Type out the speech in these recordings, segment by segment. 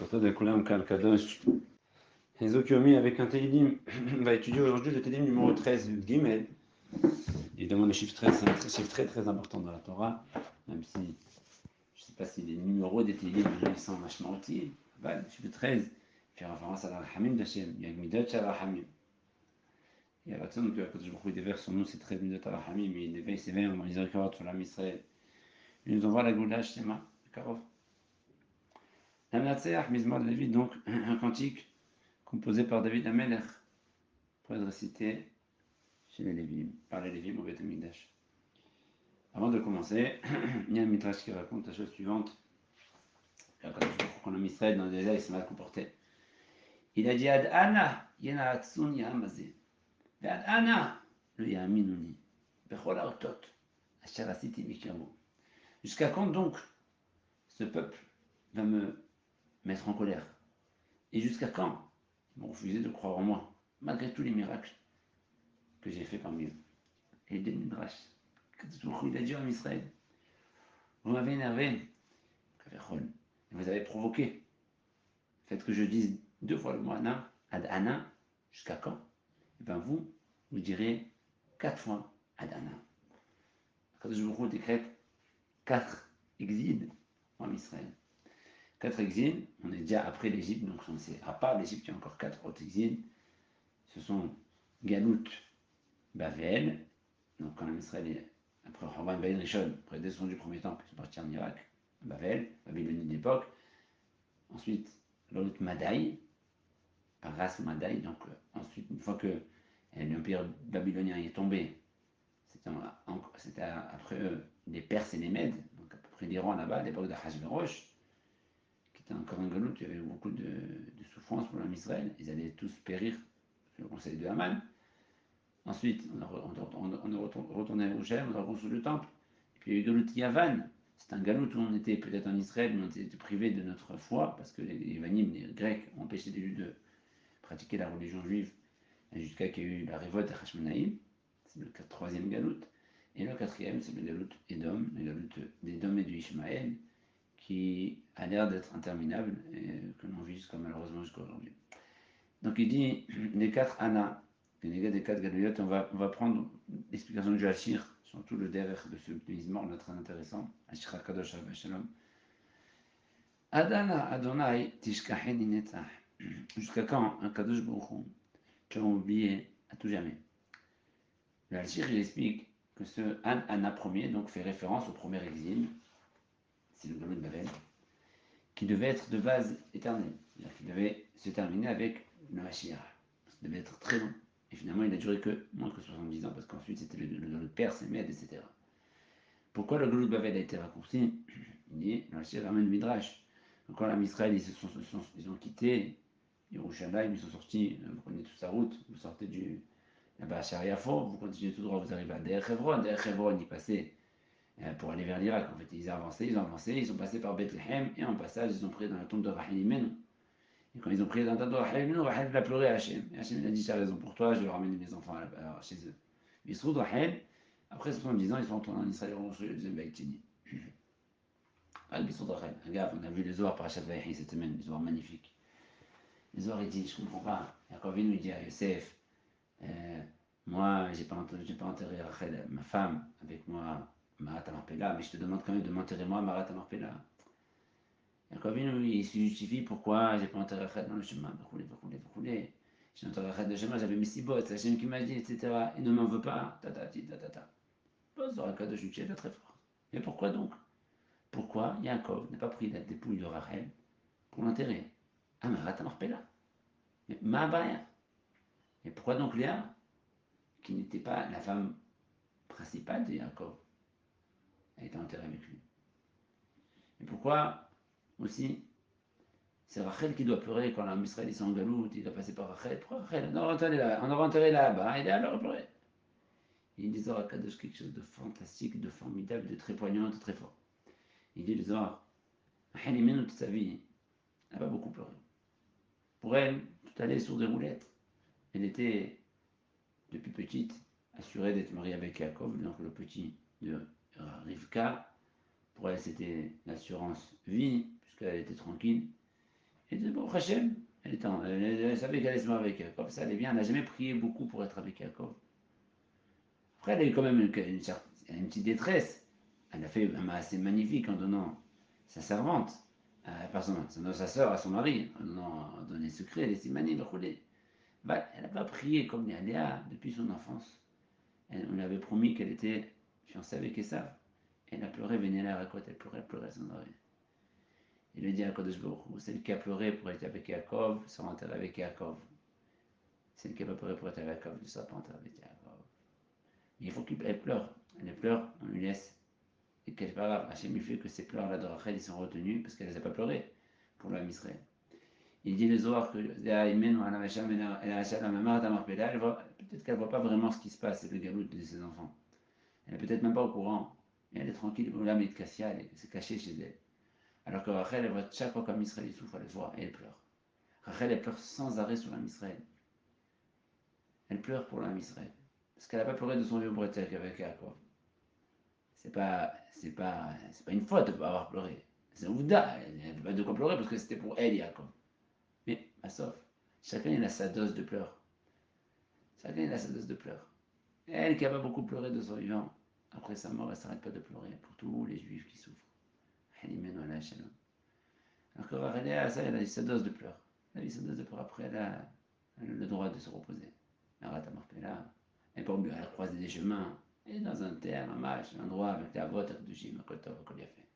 Kota de Kulam Kal Kadosh. Hezo Yomi avec un Teilim. On va étudier aujourd'hui le Teilim numéro 13, Gimel. Évidemment, le chiffre 13, c'est un chiffre très très important dans la Torah, même si je ne sais pas si les numéros des Teilim ils sont vachement utiles. Le chiffre 13 fait référence à la Rahamim d'Hachem. Il y a Gmidot Shal Rahamim. Et à la tzon, que Kadosh Baruch Hu déverse sur nous, c'est 13 Midot à Rahamim, et il éveille ses vers dans les miséricorde sur l'âme Israël. Il nous envoie la Goula Shema, Karov. L'Amnatseach, Mizmor de David, donc un cantique composé par David Amelech, pour être récité chez les Lévim, par les Lévim au Beth Amikdash. Avant de commencer, il y a un midrash qui raconte la chose suivante. Quand l'homme Israël dans le désert, il s'est mal comporté. Il a dit Ad Ana, Yena Atsun Yahamazé. Ad Ana, le Yahaminuni. Bechola Otot, Asharasiti Mikamo. Jusqu'à quand donc ce peuple va me mettre en colère? Et jusqu'à quand ils vont refuser de croire en moi, malgré tous les miracles que j'ai fait parmi eux? Et des midrash, il a dit à Israël, vous m'avez énervé, vous avez provoqué. Faites que je dise 2 fois le mot Ana, Ad Ana, jusqu'à quand? Et bien vous direz 4 fois Ad Ana. Quand je vous décrète 4 exils en Israël. 4 exils, on est déjà après l'Égypte, donc on sait, à part l'Égypte, il y a encore 4 autres exils. Ce sont Galout, Bavel, donc quand l'Israël est après Horban Ben Rishon, après la destruction du premier temple, ils sont partis en Irak, Bavel, Babylonie de l'époque. Ensuite, l'autre Madaï, Ras Madaï, donc ensuite, une fois que l'empire babylonien est tombé, c'était après eux les Perses et les Mèdes, donc à peu près l'Iran là-bas, à l'époque de Hachvérosh, qui était encore un galout, il y avait beaucoup de souffrance pour l'homme Israël, ils allaient tous périr sous le conseil de Haman. Ensuite, on est retourné à Jérusalem, on a reconstruit le temple. Et puis il y a eu Galout Yavan. C'est un galout où on était peut-être en Israël, mais on était privé de notre foi, parce que les Yavanim, les Grecs, ont empêché les Juifs de pratiquer la religion juive, jusqu'à qu'il y ait eu la révolte de Hashmonaïm. C'est le 3e galout. Et le 4e, c'est le galout Edom, le galout d'Edom et de Ishmaël, qui a l'air d'être interminable, et que l'on vit malheureusement jusqu'à aujourd'hui. Donc il dit les 4 Anna, des 4 Galouyot, on va prendre l'explication du Hachir, surtout le derrière de ce Mizmor, là, très intéressant. Hachir HaKadosh Shalom. Adana Adonai Tishkacheni Netzach. Jusqu'à quand un Kadosh Baruch Hu, tu vas oublier à tout jamais? Le Hachir, il explique que ce Anna premier donc fait référence au premier exil, c'est le Galout de Babel, qui devait être de base éternelle, c'est-à-dire qu'il devait se terminer avec le Mashiach. Ça devait être très long. Et finalement, il n'a duré que moins que 70 ans, parce qu'ensuite, c'était le Perse, les Mèdes, etc. Pourquoi le Galout de Babel a été raccourci? Il dit, le Mashiach ramène le Midrash. Quand l'âme Israël, ils ont quitté Yerushalayim, ils sont sortis, vous connaissez toute sa route, vous sortez là-bas à Shariafo, vous continuez tout droit, vous arrivez à Der Hebron, ils passaient pour aller vers l'Irak. En fait, ils ont avancé, ils sont passés par Bethléem, et en passage, ils ont prié dans la tombe de Rachel Imenu. Et quand ils ont prié dans la tombe de Rachel Imenu, Rachel a pleuré à Hachem. Et Hachem a dit, j'ai raison pour toi, je vais ramener mes enfants chez eux. Mais il se trouve, Rachel, après 70 ans, ils sont retournés en Israël, ils ont construit le deuxième Beit Sheni. Rachel, regarde, on a vu les Zohar par Hachat Vaïchi cette semaine, les Zohar magnifiques. Les Zohar, il dit, je comprends pas. Yaakov Avinu, il dit à Yosef, moi, j'ai pas enterré Rachel, ma femme, avec moi, Marat Amarpela, mais je te demande quand même de m'enterrer moi, Marat Amarpela. Yaakov Avinu, il se justifie pourquoi j'ai pas enterré Rachel dans le chemin, j'ai enterré Rachel dans le chemin, j'avais mes 6 bottes, c'est Hachem qui m'a dit, etc. Il ne m'en veut pas, ta. Bon, Zohar Kadosh, je suis très fort. Mais pourquoi donc? Pourquoi Yaakov n'a pas pris la dépouille de Rachel pour l'enterrer? Ah, Marat Amarpela. Mais Ma'abaya. Et pourquoi donc Léa, qui n'était pas la femme principale de Yaakov, a été enterrée avec lui? Et pourquoi aussi c'est Rachel qui doit pleurer quand l'homme Israël est en galoute, il doit passer par Rachel? Pourquoi Rachel? On aurait enterré là-bas, il est alors pleurer. Il dit Zohar Kadosh quelque chose de fantastique, de formidable, de très poignant, de très fort. Il dit le Zohar, Rachel Imenu toute sa vie, elle n'a pas beaucoup pleuré. Pour elle, tout allait sur des roulettes. Elle était, depuis petite, assurée d'être mariée avec Yaakov, donc le petit de Rivka. Pour elle, c'était l'assurance vie, puisqu'elle était tranquille. Et dit, bon, Hachem, elle savait qu'elle allait se marier avec Yaakov, ça allait bien, elle n'a jamais prié beaucoup pour être avec Yaakov. Après, elle a eu quand même une petite détresse. Elle a fait un assez magnifique en donnant sa servante, sa sœur à son mari, en donnant des secrets, des simanim, bah, elle n'a pas prié comme Léa depuis son enfance. On lui avait promis qu'elle était fiancée avec Esav. Elle a pleuré, venez la raconte, elle pleurait sans arrêt. Il lui dit à Kodesh Baruch Hu, celle qui a pleuré pour être avec Yaakov sera enterrée avec Yaakov. Celle qui n'a pas pleuré pour être avec Yaakov ne sera pas enterrée avec Yaakov. Il faut qu'elle pleure. Elle pleure, on lui laisse. Et qu'elle pas grave. Hachem il fait que ces pleurs-là de Rachel ils sont retenus parce qu'elle ne les a pas pleurés pour l'âme Israël. Il dit les Zohar que peut-être qu'elle ne voit pas vraiment ce qui se passe, c'est le galout de ses enfants. Elle n'est peut-être même pas au courant. Et elle est tranquille, l'âme est de Kassia, c'est caché chez elle. Alors que Rachel, elle voit chaque fois qu'un Israël souffre, elle voit et elle pleure. Rachel, elle pleure sans arrêt sur l'âme Israël. Elle pleure pour l'âme Israël. Parce qu'elle n'a pas pleuré de son vieux bretel avec Yaakov. C'est pas une faute de ne pas avoir pleuré. C'est un Ouda. Elle n'avait pas de quoi pleurer parce que c'était pour elle, Yaakov. Mais, sauf, chacun il a sa dose de pleurs. Chacun il a sa dose de pleurs. Elle qui n'a pas beaucoup pleuré de son vivant, après sa mort, elle ne s'arrête pas de pleurer pour tous les juifs qui souffrent. Alors que Rachel, ça, elle a eu sa dose de pleurs. Elle a eu sa dose de pleurs. Après, elle a le droit de se reposer. Arrête à Marpella. Elle peut elle a croisé des chemins. Elle est dans un terre, un match, un endroit avec la vote, avec du gym, un kotov, un fait.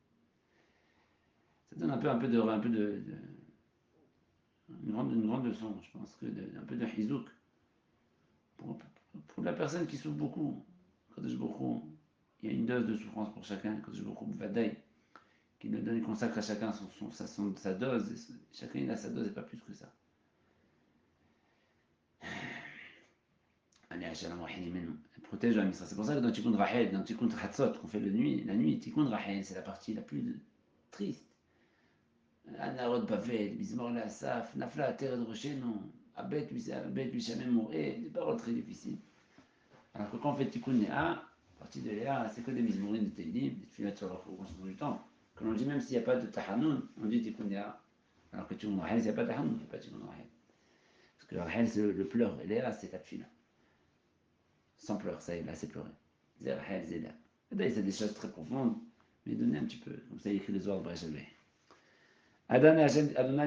Ça donne un peu de une grande leçon, je pense, un peu de hizouk. Pour la personne qui souffre beaucoup, il y a une dose de souffrance pour chacun, qui nous donne, il consacre à chacun sa dose, chacun il a sa dose et pas plus que ça. Elle protège la misra. C'est pour ça que dans Tikkun Rachel, dans Tikkun Chatzot, qu'on fait la nuit, Tikkun Rachel, c'est la partie la plus triste. הנערות בבל, מזמור לאסף, נפלה עטרת ראשנו, הבית משעמם מוראה, des paroles très difficiles. Alors que quand on fait Tikkun Léa, partie de Léa, c'est que des mizmorim de Teilim, des filets sur la construction du temple. Quand on dit même s'il n'y a pas de Tahanoun, on dit Tikkun Léa. Alors que Tikkun Rachel, s'il n'y a pas de Tahanoun, il n'y a pas de Tikkun Rachel. Parce que Rachel, c'est le pleur, et Léa, c'est la tfila. Sans pleurs, ça y est, là, c'est pleurer. C'est Rachel, c'est Léa. C'est des choses très profondes, mais donnez un petit peu, comme ça il écrit les ordres Brachel. Adana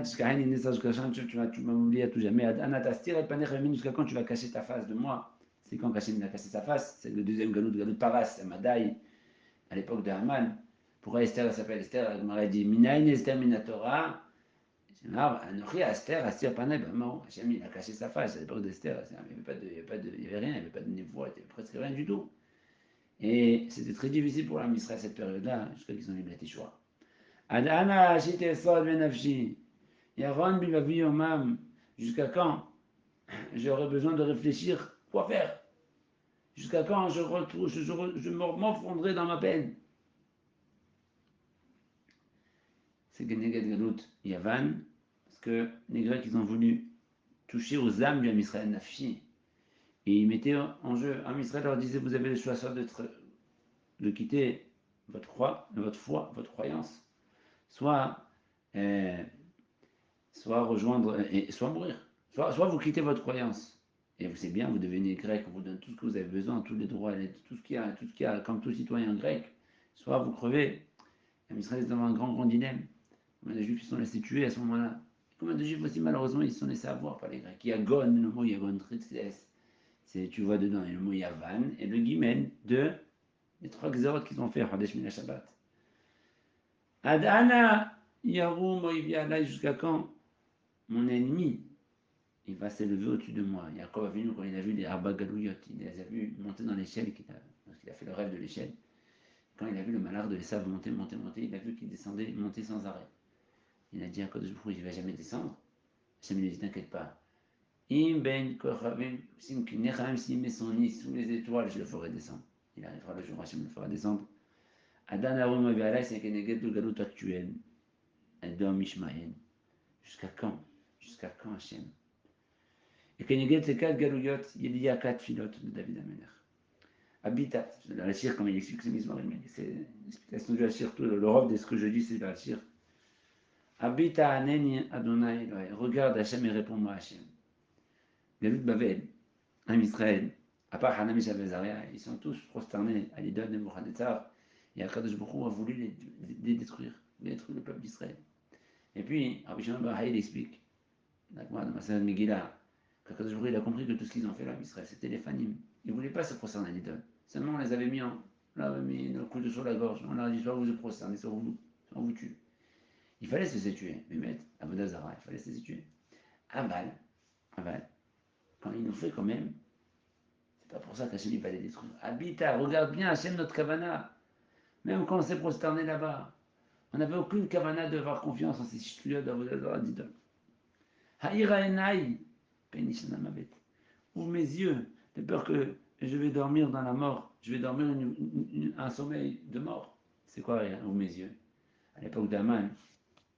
Tishkahani Nisa jusqu'à quand tu m'as oublié à tout jamais. Adana Tastir et Paner jusqu'à quand tu vas cacher ta face de moi. C'est quand Hachem a caché sa face. C'est le deuxième galout Paras, c'est Madaï, à l'époque de Haman. Pourquoi Esther elle s'appelle Esther? Elle m'aurait dit Minaïn Esther Minatora. Anochi Esther, Astir Paner, Hachem il a caché sa face à l'époque d'Esther. Il n'y avait rien, il n'y avait pas de névoie, il n'y avait presque rien du tout. Et c'était très difficile pour l'âme Israël cette période-là, jusqu'à qu'ils ont eu la Teshua. Adana Shite Sod Benafshi. Yaron Bivavi Yomam. Jusqu'à quand j'aurai besoin de réfléchir quoi faire? Jusqu'à quand je m'enfondrai dans ma peine? C'est Geneged Galut Yavan, parce que les Grecs ils ont voulu toucher aux âmes du Ham Israël Nafshi. Et ils mettaient en jeu. Ham Israël leur disait vous avez le choix soit de quitter votre foi, votre croyance, soit rejoindre, soit mourir. Soit vous quittez votre croyance, et c'est bien, vous devenez grec, on vous donne tout ce que vous avez besoin, tous les droits, tout ce qu'il y a, comme tout citoyen grec, soit vous crevez. Les Israël est dans un grand dilemme. Combien de juifs ils sont laissés tuer à ce moment-là? Combien de juifs aussi, malheureusement, ils se sont laissés avoir par les grecs? Il y a Gon, le mot Yagon, tu vois dedans, il y a le mot Yavan, et le Guimen de les trois xérotes qu'ils ont fait, Hadesh Mina Shabbat. Adana, Yaroum, Oiviala, jusqu'à quand mon ennemi il va s'élever au-dessus de moi. Yaakov a venu quand il a vu les Arba Galouyot, il les a vus monter dans l'échelle, parce qu'il a fait le rêve de l'échelle. Quand il a vu le malheur de l'Esav monter, il a vu qu'il descendait, monter sans arrêt. Il a dit à Kodesh Baruch Hu, il ne va jamais descendre. Hachem lui dit, t'inquiète pas. Im ben kochavim, s'il met son nid sous les étoiles, je le ferai descendre. Il arrivera le jour où Hachem le fera descendre. Adan Arum Avialai, c'est Keneged le galout actuel. Edom Ishmael. Jusqu'à quand Hachem? Et Keneged, c'est 4 galouyot, il y a 4 filotes de David Améler. Habitat, dans la Shir, comme il explique, c'est l'explication du Hachir, tout le rôle de ce que je dis, c'est le Hachir. Habita aneni Adonai Elohai. Regarde Hachem et réponds-moi Hachem. Galut Babel, Am Israël, à part Hana Mishael Bezaria, ils sont tous prosternés à l'idole de Nebuchadnezzar. Et Akadosh Baruch Hu a voulu les détruire, le peuple d'Israël. Et puis, Rabbi Shimon Bar Yochai explique, dans Maseret Megillah, qu'Akadosh Baruch Hu il a compris que tout ce qu'ils ont fait là en Israël, c'était les Fanim. Ils ne voulaient pas se prosterner à l'idole. Seulement, on les avait mis le couteau sur la gorge. On leur a dit, soit vous vous prosternez, soit on vous tue. Il fallait se laisser tuer. Mais mettre Avodazara, il fallait se laisser tuer. Aval, quand il nous fait quand même, c'est pas pour ça qu'Hachem va les détruire. Habita, regarde bien Hachem notre kavana. Même quand on s'est prosterné là-bas, on n'avait aucune kavana de avoir confiance en ces chutuyot d'Avodazara d'idole. Haïra enai, penishana mavet. Ouvre mes yeux, de peur que je vais dormir dans la mort. Je vais dormir un sommeil de mort. C'est quoi, ouvre mes yeux? À l'époque d'Aman,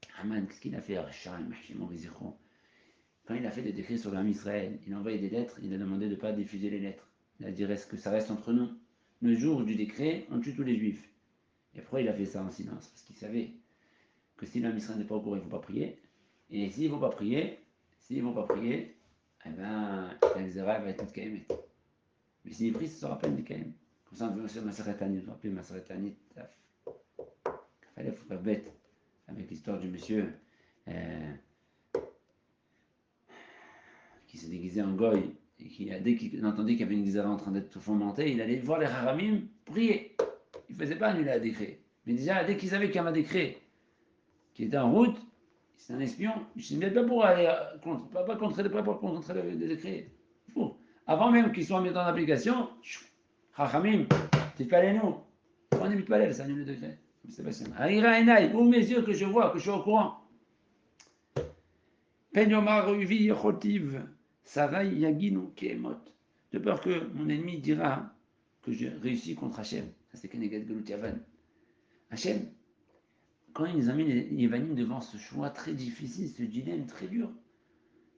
qu'est-ce qu'il a fait? Quand il a fait des décrets sur l'armée Israël, il a envoyé des lettres, il a demandé de ne pas diffuser les lettres. Il a dit que ça reste entre nous. Le jour du décret, on tue tous les juifs. Et pourquoi il a fait ça en silence? Parce qu'il savait que si l'armée Israël n'est pas au courant, il ne faut pas prier. Et s'ils ne vont pas prier, eh ben, la Xéra va être toute kaïmet. Mais s'ils prient, ce sera pas une kaïmet. Comme ça, on veut aussi Maseret Tanit, vous rappelez Maseret Tanit, il fallait faire bête avec l'histoire du monsieur qui s'est déguisé en goy et qui, dès qu'il entendait qu'il y avait une Xéra en train d'être fomentée, il allait voir les Haramim prier. Il ne faisait pas annuler un décret. Mais déjà, dès qu'ils savaient qu'il y avait un décret qui était en route, c'est un espion, il ne se met pas pour aller contre, pas contrer le décret. Fou. Avant même qu'ils soient mis en application, Haramim, tu peux aller nous. On n'imite pas l'aile, ça annule le décret. C'est pas simple. Aïra Enaï, ouvre mes yeux que je vois, que je suis au courant. Penyomar Uvi Yochotiv, Sarai Yaginu Kehemot. De peur que mon ennemi dira que j'ai réussi contre Hachem. Ça c'est Kenegat Galut Yavan. Hachem, quand il nous a mis les Yavanim devant ce choix très difficile, ce dilemme très dur,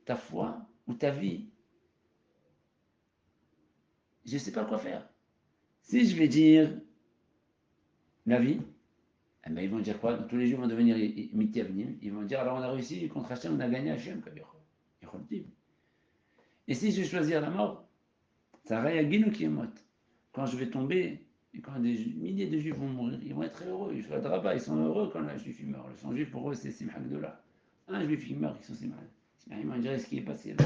ta foi ou ta vie, je ne sais pas quoi faire. Si je vais dire la vie, eh ben, ils vont dire quoi? Tous les jours vont devenir Mityavinim. Ils vont dire alors on a réussi contre Hachem, on a gagné Hachem. Et si je vais choisir la mort, ça va y qui est morte. Quand je vais tomber, et quand des milliers de juifs vont mourir, ils vont être très heureux. Ils sont heureux quand un juif meurt. Le sang juif pour eux, c'est Simcha Gdola. Un juif qui meurt, ils sont Simcha. Ils vont dire ce qui est passé là.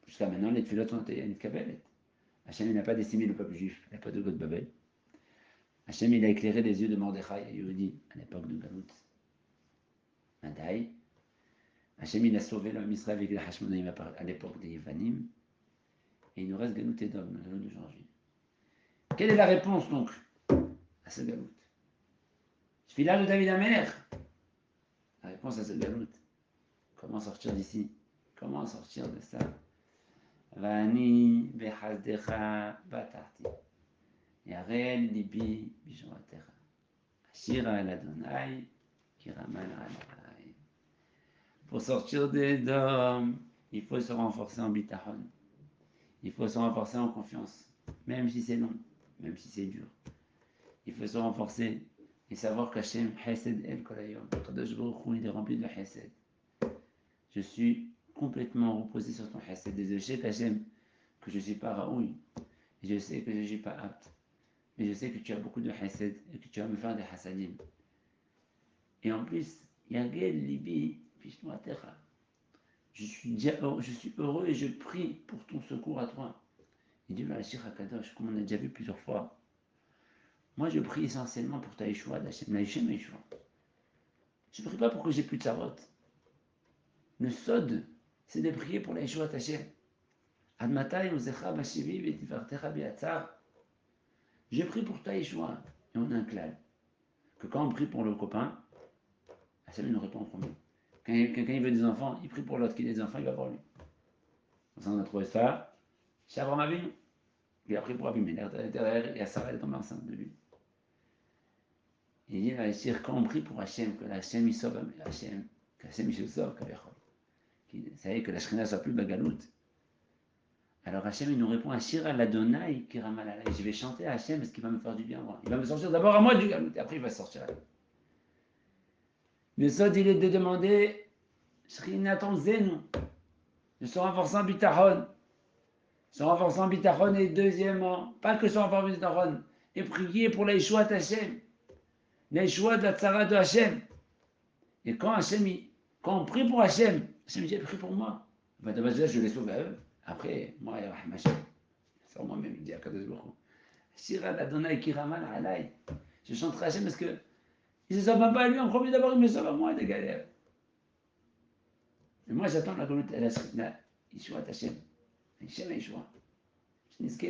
Jusqu'à maintenant, les tfilotes ont été une kabelet. Hachem n'a pas décimé le peuple juif. Il n'y a pas de God Babel. Hachem il a éclairé les yeux de Mordechai et Yehudi à l'époque de Galout. Madaï. Hachem il a sauvé l'homme Israël avec les Hashmonaïm à l'époque des Yevanim. Et il nous reste Galout et Dom, le Galout d'aujourd'hui. Quelle est la réponse donc à ce Galout? Tfila de David Amer. La réponse à ce Galout. Comment sortir d'ici? Comment sortir de ça? Vani behazdecha batarti. Yarel libi bishmatecha. Ashira el Adonai kiraman alai. Pour sortir des dômes, il faut se renforcer en bitachon. Il faut se renforcer en confiance, même si c'est long, même si c'est dur. Il faut se renforcer et savoir qu'Hachem, Hesed El Kolayom, Kadosh Baruch Hu, il est rempli de Hesed. Je suis complètement reposé sur ton Hesed. Et je sais qu'Hachem, que je ne suis pas Raoui, et je sais que je ne suis pas apte, mais je sais que tu as beaucoup de Hesed et que tu vas me faire des Hasadim. Et en plus, Yagel Libi Pishmoatecha. Je suis heureux et je prie pour ton secours à toi. Il dit, Kadosh, comme on a déjà vu plusieurs fois. Moi, je prie essentiellement pour ta Yeshua d'Hachem, la Yeshua. Je ne prie pas pour que j'ai plus de savot. Le sod, c'est de prier pour la Yeshua d'Hachem. Admatai uzecha bashivi vetivartecha biatzar. Je prie pour ta Yeshua. Et on a un clal. Que quand on prie pour le copain, Hachem nous répond en premier. Quand il veut des enfants, il prie pour l'autre qui a des enfants, il va voir lui. Donc on a trouvé ça. Chez Abraham Avinu. Il a pris pour Abimelech derrière et Sarah est tombée enceinte de lui. Il dit, quand on prie pour Hachem, que Hachem il sauve Hachem, qu'Hachem il sauve, ça y est, que la Shrina soit plus bagalout. Alors Hachem il nous répond, Ashira l'Adonai kiramalala. Je vais chanter à Hachem parce qu'il va me faire du bien. Moi. Il va me sortir d'abord à moi du galout et après il va sortir à lui. Le sod, il est de demander Shrinaton Zenu, de se renforcer en bitachon. Se renforcer en bitachon et deuxièmement, pas que se renforcer en bitachon, et prier pour la Yeshua d'Hachem, la Yeshua de la Tzara de Hachem. Et quand quand on prie pour Hachem, Hachem dit prie pour moi. Ben, de base, je les sauve à eux. Après, moi, il y a Hachem. C'est moi-même, il dit à Kadosh Baruch Hu. Shira d'Adonai Kiraman Alay. Je chanterai Hachem parce que il ne se sauve même pas à lui en premier, d'abord il me sauve à moi des galères. Mais moi, j'attends la Gouloute, la Yeshua d'Hachem. Hachem et Yeshua. Je dis ce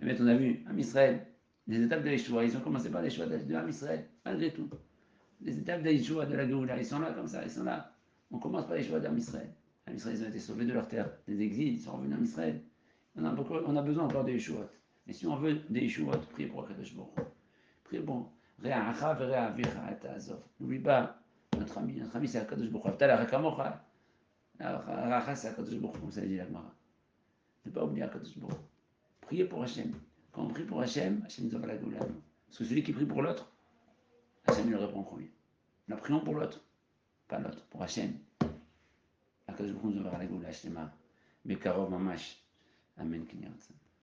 mais on a vu, Am Israël, les étapes de Yeshua, ils ont commencé par les Yeshua de Am Israël, malgré tout. Les étapes de Yeshua, de la Géoula, ils sont là comme ça, ils sont là. On commence par les Yeshua d'Am Israël. Am Israël, ils ont été sauvés de leur terre, des exils, ils sont revenus en Israël. On a besoin encore de Yeshua. Et si on veut des Yeshua, priez pour Akadosh Baruch Hu. Priez bon. N'oublie pas, notre ami c'est Akadosh Baruch Hu. T'as la Rakamocha. Racha c'est Akadosh Baruch Hu, comme ça dit la Gemara. Ne pas oublier Akadosh Baruch Hu. Priez pour Hachem. Quand on prie pour Hachem, Hachem nous envoie la Géoula. Parce que celui qui prie pour l'autre, Hachem le répond en premier. Nous prions pour l'autre, pas l'autre, pour Hachem. Akadosh Baruch Hu nous envoie la Géoula, Shlema. Bekarov Mamash. Amen.